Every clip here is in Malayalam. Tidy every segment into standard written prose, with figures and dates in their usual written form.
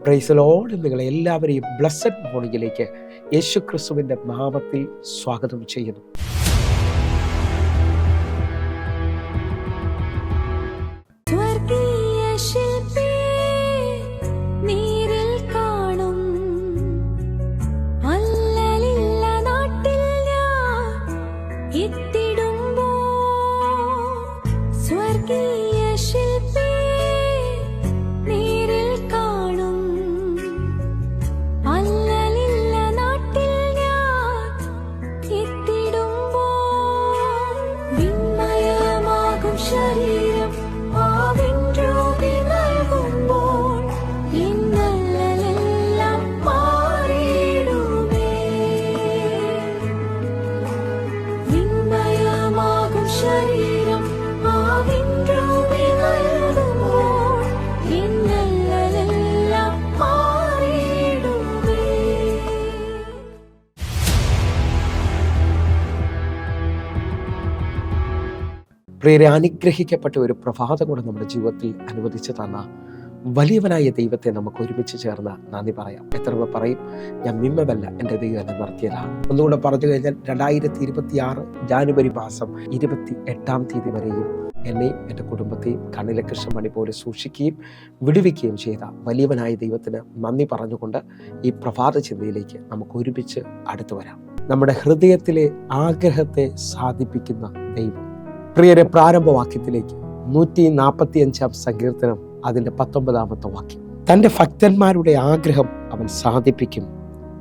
Praise the Lord. നിങ്ങളെ എല്ലാവരെയും ബ്ലെസ്സഡ് മോർണിംഗിലേക്ക് യേശു ക്രിസ്തുവിൻ്റെ നാമത്തിൽ സ്വാഗതം ചെയ്യുന്നു. പ്രിയരെ, അനുഗ്രഹിക്കപ്പെട്ട ഒരു പ്രഭാതം കൂടെ നമ്മുടെ ജീവിതത്തിൽ അനുവദിച്ചു തന്ന വലിയവനായ ദൈവത്തെ നമുക്ക് ഒരുമിച്ച് ചേർന്ന് നന്ദി പറയാം. എത്ര പേർ പറയും, ഞാൻ മിമ്മതല്ല, എൻ്റെ ദൈവം എന്നെ നടത്തിയതാണ്. ഒന്നുകൂടെ പറഞ്ഞു കഴിഞ്ഞാൽ 2026 ജാനുവരി മാസം 28 വരെയും എന്നെയും എൻ്റെ കുടുംബത്തെയും കണ്ണിലെ കൃഷ്ണമണി പോലെ സൂക്ഷിക്കുകയും വിടുവിക്കുകയും ചെയ്ത വലിയവനായ ദൈവത്തിന് നന്ദി പറഞ്ഞുകൊണ്ട് ഈ പ്രഭാത ചിന്തയിലേക്ക് നമുക്ക് ഒരുമിച്ച് അടുത്തു വരാം. നമ്മുടെ ഹൃദയത്തിലെ ആഗ്രഹത്തെ സാധിപ്പിക്കുന്ന ദൈവം. പ്രിയരെ, പ്രാരംഭവാക്യത്തിലേക്ക് 145 സങ്കീർത്തനം അതിൻ്റെ 19 വാക്യം. തൻ്റെ ഭക്തന്മാരുടെ ആഗ്രഹം അവൻ സാധിപ്പിക്കും,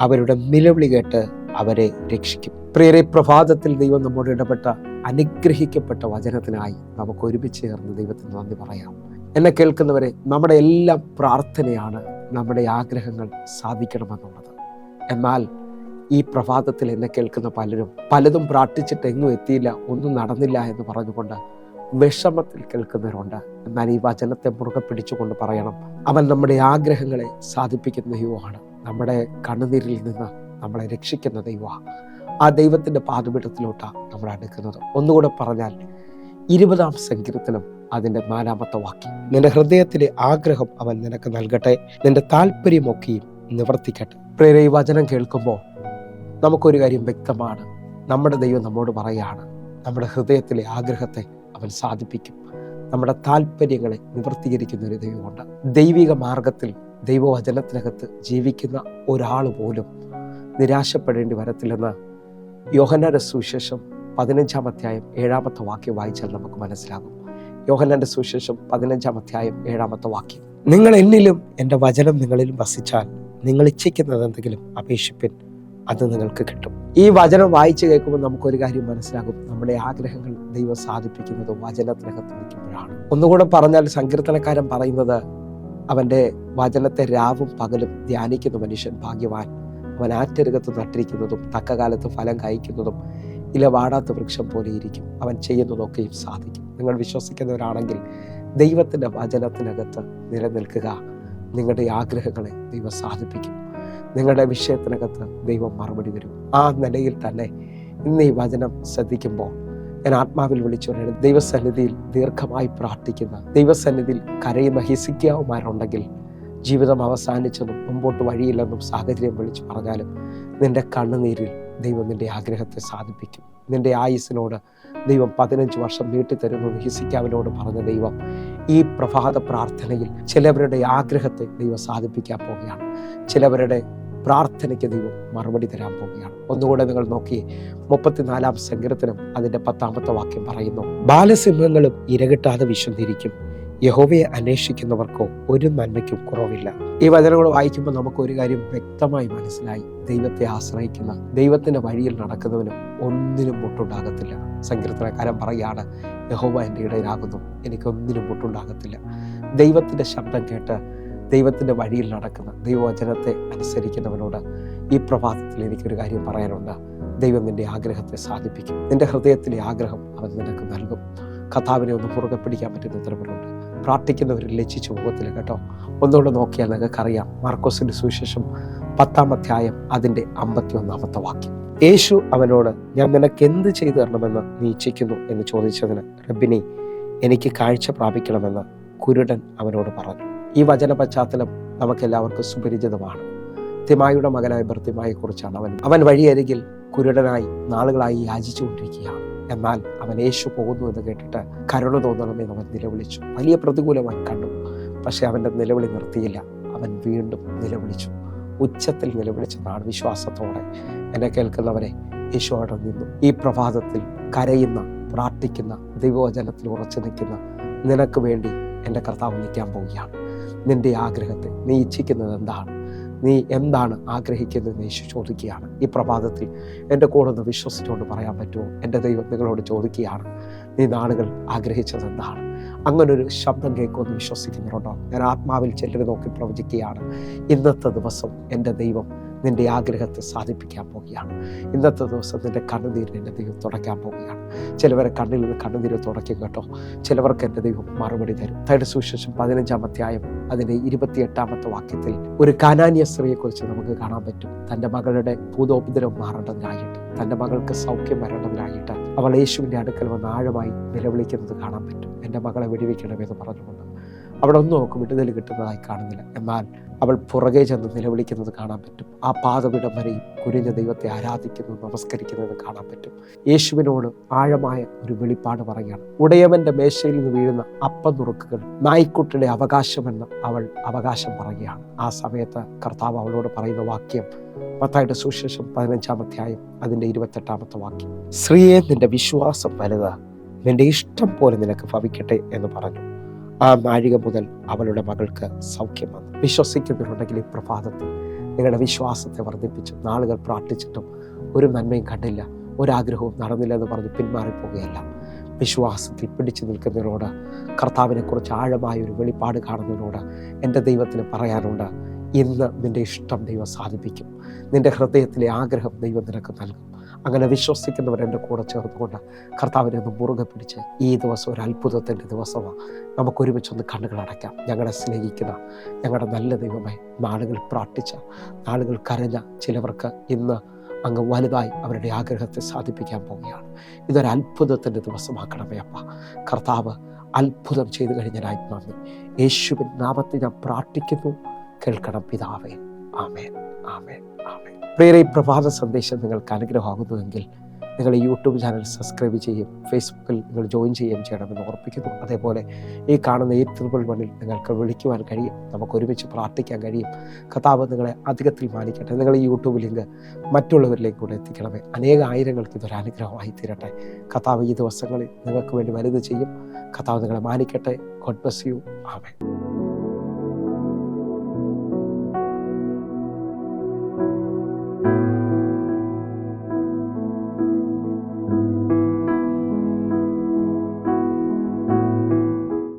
അവരുടെ നിലവിളി കേട്ട് അവരെ രക്ഷിക്കും. പ്രിയരെ, പ്രഭാതത്തിൽ ദൈവം നമ്മോട് ഇടപെട്ട അനുഗ്രഹിക്കപ്പെട്ട വചനത്തിനായി നമുക്ക് ഒരുമിച്ച് ചേർന്ന് ദൈവത്തിന് നന്ദി പറയാം. എന്നെ കേൾക്കുന്നവരെ, നമ്മുടെ എല്ലാം പ്രാർത്ഥനയാണ് നമ്മുടെ ആഗ്രഹങ്ങൾ സാധിക്കണമെന്നുള്ളത്. എന്നാൽ ഈ പ്രഭാതത്തിൽ എന്നെ കേൾക്കുന്ന പലതും പ്രാർത്ഥിച്ചിട്ട് എങ്ങും എത്തിയില്ല, ഒന്നും നടന്നില്ല എന്ന് പറഞ്ഞുകൊണ്ട് വിഷമത്തിൽ കേൾക്കുന്നവരുണ്ട്. എന്നാൽ ഈ വചനത്തെ മുറുകെ പിടിച്ചുകൊണ്ട് പറയണം, അവൻ നമ്മുടെ ആഗ്രഹങ്ങളെ സാധിപ്പിക്കുന്ന ദൈവമാണ്. നമ്മുടെ കണ്ണുനീരിൽ നിന്ന് നമ്മളെ രക്ഷിക്കുന്ന ദൈവമാണ്. ആ ദൈവത്തിൻ്റെ പാദപീഠത്തിലോട്ടാണ് നമ്മൾ അടുക്കുന്നത്. ഒന്നുകൂടെ പറഞ്ഞാൽ 20 സങ്കീർത്തനം അതിൻ്റെ 4 വാക്യം. നിന്റെ ഹൃദയത്തിലെ ആഗ്രഹം അവൻ നിനക്ക് നൽകട്ടെ, നിന്റെ താല്പര്യമൊക്കെയും നിവർത്തിക്കട്ടെ. പ്രിയരെ, ഈ വചനം കേൾക്കുമ്പോൾ നമുക്കൊരു കാര്യം വ്യക്തമാണ്. നമ്മുടെ ദൈവം നമ്മോട് പറയാണ്, നമ്മുടെ ഹൃദയത്തിലെ ആഗ്രഹത്തെ അവൻ സാധിപ്പിക്കും, നമ്മുടെ താല്പര്യങ്ങളെ നിവർത്തീകരിക്കുന്ന ഒരു ദൈവമുണ്ട്. ദൈവിക മാർഗത്തിൽ ദൈവവചനത്തിനകത്ത് ജീവിക്കുന്ന ഒരാൾ പോലും നിരാശപ്പെടേണ്ടി വരത്തില്ലെന്ന് യോഹന്നാന്റെ സുവിശേഷം 15 വാക്യം വായിച്ചാൽ നമുക്ക് മനസ്സിലാകും. യോഹന്നാന്റെ സുവിശേഷം 15 വാക്യം. നിങ്ങൾ എന്നിലും എൻ്റെ വചനം നിങ്ങളിലും വസിച്ചാൽ നിങ്ങൾ ഇച്ഛിക്കുന്നത് എന്തെങ്കിലും അപേക്ഷിപ്പിൻ, അത് നിങ്ങൾക്ക് കിട്ടും. ഈ വചനം വായിച്ചു കേൾക്കുമ്പോൾ നമുക്കൊരു കാര്യം മനസ്സിലാകും, നമ്മുടെ ആഗ്രഹങ്ങൾ ദൈവം സാധിപ്പിക്കുന്നത് വചനത്തിനകത്ത് നിൽക്കുമ്പോഴാണ്. ഒന്നുകൂടെ പറഞ്ഞാൽ, സങ്കീർത്തനക്കാരൻ പറയുന്നത്, അവൻ്റെ വചനത്തെ രാവും പകലും ധ്യാനിക്കുന്ന മനുഷ്യൻ ഭാഗ്യവാൻ. അവൻ ആറ്റരുകത്ത് നട്ടിരിക്കുന്നതും തക്കകാലത്ത് ഫലം കായ്ക്കുന്നതും ഇല വാടാത്ത വൃക്ഷം പോലെ ഇരിക്കും, അവൻ ചെയ്യുന്നതൊക്കെയും സാധിക്കും. നിങ്ങൾ വിശ്വസിക്കുന്നവരാണെങ്കിൽ ദൈവത്തിൻ്റെ വചനത്തിനകത്ത് നിലനിൽക്കുക. നിങ്ങളുടെ ആഗ്രഹങ്ങളെ ദൈവം സാധിപ്പിക്കും. നിങ്ങളുടെ വിഷയത്തിനകത്ത് ദൈവം മറുപടി തരും. ആ നിലയിൽ തന്നെ ഇന്ന് ഈ വചനം ശ്രദ്ധിക്കുമ്പോൾ ഞാൻ ആത്മാവിൽ വിളിച്ചു പറയുന്നത്, ദൈവസന്നിധിയിൽ ദീർഘമായി പ്രാർത്ഥിക്കുന്ന, ദൈവസന്നിധിയിൽ കരയുന്ന ഹിസ്കിയാവുമാരുണ്ടെങ്കിൽ, ജീവിതം അവസാനിച്ചെന്നും മുമ്പോട്ട് വഴിയില്ലെന്നും സാഹചര്യം വിളിച്ചു പറഞ്ഞാലും നിന്റെ കണ്ണുനീരിൽ ദൈവം നിന്റെ ആഗ്രഹത്തെ സാധിപ്പിക്കും. നിന്റെ ആയുസ്സിനോട് ദൈവം 15 വർഷം നീട്ടിത്തരുന്നു ഹിസ്കിയാവിനോട് പറഞ്ഞ ദൈവം ഈ പ്രഭാത പ്രാർത്ഥനയിൽ ചിലവരുടെ ആഗ്രഹത്തെ ദൈവം സാധിപ്പിക്കാൻ പോവുകയാണ്. ചിലവരുടെ പ്രാർത്ഥനയ്ക്ക് ദൈവം മറുപടി തരാൻ പോവുകയാണ്. ഒന്നുകൂടെ നിങ്ങൾ നോക്കിയേ, 34 സങ്കീർത്തനം അതിൻ്റെ 10 വാക്യം പറയുന്നു, ബാലസിംഹങ്ങളും ഇരകിട്ടാതെ വിശന്നിരിക്കും, യഹോവയെ അന്വേഷിക്കുന്നവർക്കോ ഒരു നന്മയ്ക്കും കുറവില്ല. ഈ വചനങ്ങൾ വായിക്കുമ്പോൾ നമുക്കൊരു കാര്യം വ്യക്തമായി മനസ്സിലായി, ദൈവത്തെ ആശ്രയിക്കുന്ന, ദൈവത്തിൻ്റെ വഴിയിൽ നടക്കുന്നവനും ഒന്നിനും മുട്ടുണ്ടാകത്തില്ല. സങ്കീർത്തനക്കാരൻ പറയുകയാണ്, യഹോവ എൻ്റെ ഇടയിലാകുന്നു, എനിക്കൊന്നിനും മുട്ടുണ്ടാകത്തില്ല. ദൈവത്തിൻ്റെ ശബ്ദം കേട്ട് ദൈവത്തിൻ്റെ വഴിയിൽ നടക്കുന്ന, ദൈവവചനത്തെ അനുസരിക്കുന്നവനോട് ഈ പ്രഭാതത്തിൽ എനിക്കൊരു കാര്യം പറയാനുണ്ട്. ദൈവം നിൻ്റെ ആഗ്രഹത്തെ സാധിപ്പിക്കും. നിൻ്റെ ഹൃദയത്തിലെ ആഗ്രഹം അവൻ നിനക്ക് നൽകും. കർത്താവിനെ ഒന്ന് മുറുകെ പിടിക്കാൻ പറ്റുന്ന ഉത്തരവുകളുണ്ട്. പ്രാർത്ഥിക്കുന്നവരിൽ ലജ്ജിച്ചു പോകത്തില്ല കേട്ടോ. ഒന്നുകൂടെ നോക്കിയാൽ നിങ്ങൾക്കറിയാം, മാർക്കോസിന്റെ സുവിശേഷം 10 അതിൻ്റെ 51 വാക്യം. യേശു അവനോട്, ഞാൻ നിനക്ക് എന്ത് ചെയ്തു തരണമെന്ന് നീ ഇച്ഛിക്കുന്നു എന്ന് ചോദിച്ചതിന്, റബ്ബിനി, എനിക്ക് കാഴ്ച പ്രാപിക്കണമെന്ന് കുരുടൻ അവനോട് പറഞ്ഞു. ഈ വചന പശ്ചാത്തലം നമുക്കെല്ലാവർക്കും സുപരിചിതമാണ്. തിമായിയുടെ മകനായ ബർത്തിമായെക്കുറിച്ചാണ്. അവൻ വഴിയരികിൽ കുരുടനായി നാളുകളായി യാചിച്ചുകൊണ്ടിരിക്കുകയാണ്. എന്നാൽ അവൻ യേശു പോകുന്നു എന്ന് കേട്ടിട്ട് കരുണ തോന്നണമെന്ന് അവൻ നിലവിളിച്ചു. വലിയ പ്രതികൂലമായി കണ്ടു. പക്ഷെ അവൻ്റെ നിലവിളി നിർത്തിയില്ല. അവൻ വീണ്ടും നിലവിളിച്ചു. ഉച്ചത്തിൽ നിലവിളിച്ചതാണ് വിശ്വാസത്തോടെ. എന്നെ കേൾക്കുന്നവരെ, യേശു അവിടെ നിന്നു. ഈ പ്രഭാതത്തിൽ കരയുന്ന, പ്രാർത്ഥിക്കുന്ന, ദൈവവചനത്തിൽ ഉറച്ചു നിൽക്കുന്ന നിനക്ക് വേണ്ടി എൻ്റെ കർത്താവ് നിൽക്കാൻ പോവുകയാണ്. നിൻ്റെ ആഗ്രഹത്തെ നീ ഇച്ഛിക്കുന്നത് എന്താണ്? നീ എന്താണ് ആഗ്രഹിക്കുന്നതെന്ന് യേശു ചോദിക്കുകയാണ്. ഈ പ്രഭാതത്തിൽ എൻ്റെ കൂടെ ഒന്ന് വിശ്വസിച്ചുകൊണ്ട് പറയാൻ പറ്റുമോ? എൻ്റെ ദൈവം നിങ്ങളോട് ചോദിക്കുകയാണ്, നീ നാളുകൾ ആഗ്രഹിച്ചത് എന്താണ്? അങ്ങനൊരു ശബ്ദം കേൾക്കുമെന്ന് വിശ്വസിക്കുന്നുണ്ടോ? ഞാൻ ആത്മാവിൽ ചിലർ നോക്കി പ്രവചിക്കുകയാണ്. ഇന്നത്തെ ദിവസം എൻ്റെ ദൈവം നിൻ്റെ ആഗ്രഹത്തെ സാധിപ്പിക്കാൻ പോവുകയാണ്. ഇന്നത്തെ ദിവസം നിൻ്റെ കണ്ണുനീരിന് എൻ്റെ ദൈവം തുടയ്ക്കാൻ പോവുകയാണ്. ചിലവരെ കണ്ണിൽ നിന്ന് കണ്ണുനീര് തുടയ്ക്കും കേട്ടോ. ചിലവർക്ക് എൻ്റെ ദൈവം മറുപടി തരും. മത്തായിയുടെ സുവിശേഷം 15-ാം അധ്യായം അതിൻ്റെ 28-ാമത്തെ വാക്യത്തിൽ ഒരു കാനാന്യ സ്ത്രീയെക്കുറിച്ച് നമുക്ക് കാണാൻ പറ്റും. തൻ്റെ മകളുടെ ഭൂതോപദ്രവം മാറേണ്ടതിനായിട്ട്, തൻ്റെ മകൾക്ക് സൗഖ്യം വരേണ്ടതിനായിട്ട് അവൾ യേശുവിൻ്റെ അടുക്കൽ വന്ന് ആഴമായി നിലവിളിക്കുന്നത് കാണാൻ പറ്റും. എൻ്റെ മകളെ വെടിവെക്കണമെന്ന് പറഞ്ഞുകൊണ്ട്. അവിടെ ഒന്നും അവൾക്ക് വിടുതൽ കിട്ടുന്നതായി കാണുന്നില്ല. എന്നാൽ അവൾ പുറകെ ചെന്ന് നിലവിളിക്കുന്നത് കാണാൻ പറ്റും. ആ പാദപീഠം വരെയും കുരിഞ്ഞ ദൈവത്തെ ആരാധിക്കുന്നത്, നമസ്കരിക്കുന്നത് കാണാൻ പറ്റും. യേശുവിനോട് ആഴമായ ഒരു വെളിപ്പാട് പറയുകയാണ്. ഉടയവന്റെ മേശയിൽ നിന്ന് വീഴുന്ന അപ്പം നുറുക്കുകൾ നായ്ക്കുട്ടിയുടെ അവകാശമെന്ന് അവൾ അവകാശം പറയുകയാണ്. ആ സമയത്ത് കർത്താവ് അവളോട് പറയുന്ന വാക്യം മത്തായിയുടെ സുവിശേഷം 15-ാം അധ്യായം അതിൻ്റെ 28-ാമത്തെ വാക്യം, സ്ത്രീയെ, നിന്റെ വിശ്വാസം വലുത്, നിന്റെ ഇഷ്ടം പോലെ നിനക്ക് ഭവിക്കട്ടെ എന്ന് പറഞ്ഞു. ആ നാഴിക മുതൽ അവളുടെ മകൾക്ക് സൗഖ്യം വന്നു. വിശ്വസിക്കുന്നുണ്ടെങ്കിൽ ഈ പ്രഭാതത്തിൽ നിങ്ങളുടെ വിശ്വാസത്തെ വർദ്ധിപ്പിച്ചു. നാളുകൾ പ്രാർത്ഥിച്ചിട്ടും ഒരു നന്മയും കണ്ടില്ല, ഒരാഗ്രഹവും നടന്നില്ല എന്ന് പറഞ്ഞ് പിന്മാറിപ്പോവുകയല്ല. വിശ്വാസത്തിൽ പിടിച്ചു നിൽക്കുന്നതിനോട്, കർത്താവിനെ കുറിച്ച് ആഴമായ ഒരു വെളിപ്പാട് കാണുന്നതിനോട് എൻ്റെ ദൈവത്തിന് പറയാനുണ്ട്, ഇന്ന് നിൻ്റെ ഇഷ്ടം ദൈവം സാധിപ്പിക്കും. നിൻ്റെ ഹൃദയത്തിലെ ആഗ്രഹം ദൈവം നിനക്ക് നൽകും. അങ്ങനെ വിശ്വസിക്കുന്നവർ എൻ്റെ കൂടെ ചേർന്നുകൊണ്ട് കർത്താവിനെ ഒന്ന് മുറുകെ പിടിച്ച് ഈ ദിവസം ഒരു അത്ഭുതത്തിൻ്റെ ദിവസമാണ്. നമുക്കൊരുമിച്ചൊന്ന് കണ്ണുകൾ അടയ്ക്കാം. ഞങ്ങളെ സ്നേഹിക്കുന്ന ഞങ്ങളുടെ നല്ല ദൈവമേ, നാളുകൾ പ്രാർത്ഥിച്ച, നാളുകൾ കരഞ്ഞ ചിലവർക്ക് ഇന്ന് അങ്ങ് വലുതായി അവരുടെ ആഗ്രഹത്തെ സാധിപ്പിക്കാൻ പോവുകയാണ്. ഇതൊരു അത്ഭുതത്തിൻ്റെ ദിവസമാക്കണമേ അപ്പ. കർത്താവ് അത്ഭുതം ചെയ്തു കഴിഞ്ഞാൽ നന്ദി. യേശുവിൻ നാമത്തിൽ ഞാൻ പ്രാർത്ഥിക്കുന്നു, കേൾക്കണം പിതാവേ. ആമേൻ, ആമേൻ, ആമേൻ. പ്രിയരേ, പ്രഭാത സന്ദേശം നിങ്ങൾക്ക് അനുഗ്രഹമാകുന്നുവെങ്കിൽ നിങ്ങൾ ഈ യൂട്യൂബ് ചാനൽ സബ്സ്ക്രൈബ് ചെയ്യും, ഫേസ്ബുക്കിൽ നിങ്ങൾ ജോയിൻ ചെയ്യുകയും ചെയ്യണമെന്ന് ഓർപ്പിക്കുന്നു. അതേപോലെ ഈ കാണുന്ന 811 നിങ്ങൾക്ക് വിളിക്കുവാൻ കഴിയും, നമുക്ക് ഒരുമിച്ച് പ്രാർത്ഥിക്കാൻ കഴിയും. കർത്താവ് നിങ്ങളെ അധികത്തിൽ മാനിക്കട്ടെ. നിങ്ങൾ ഈ യൂട്യൂബ് ലിങ്ക് മറ്റുള്ളവരിലേക്ക് കൂടെ എത്തിക്കണമേ. അനേകായിരങ്ങൾക്ക് ഇതൊരു അനുഗ്രഹമായി തീരട്ടെ. കർത്താവ് ഈ ദിവസങ്ങളിൽ നിങ്ങൾക്ക് വേണ്ടി വലുത് ചെയ്യും. കർത്താവ് നിങ്ങളെ മാനിക്കട്ടെ. God bless you. ആമേൻ.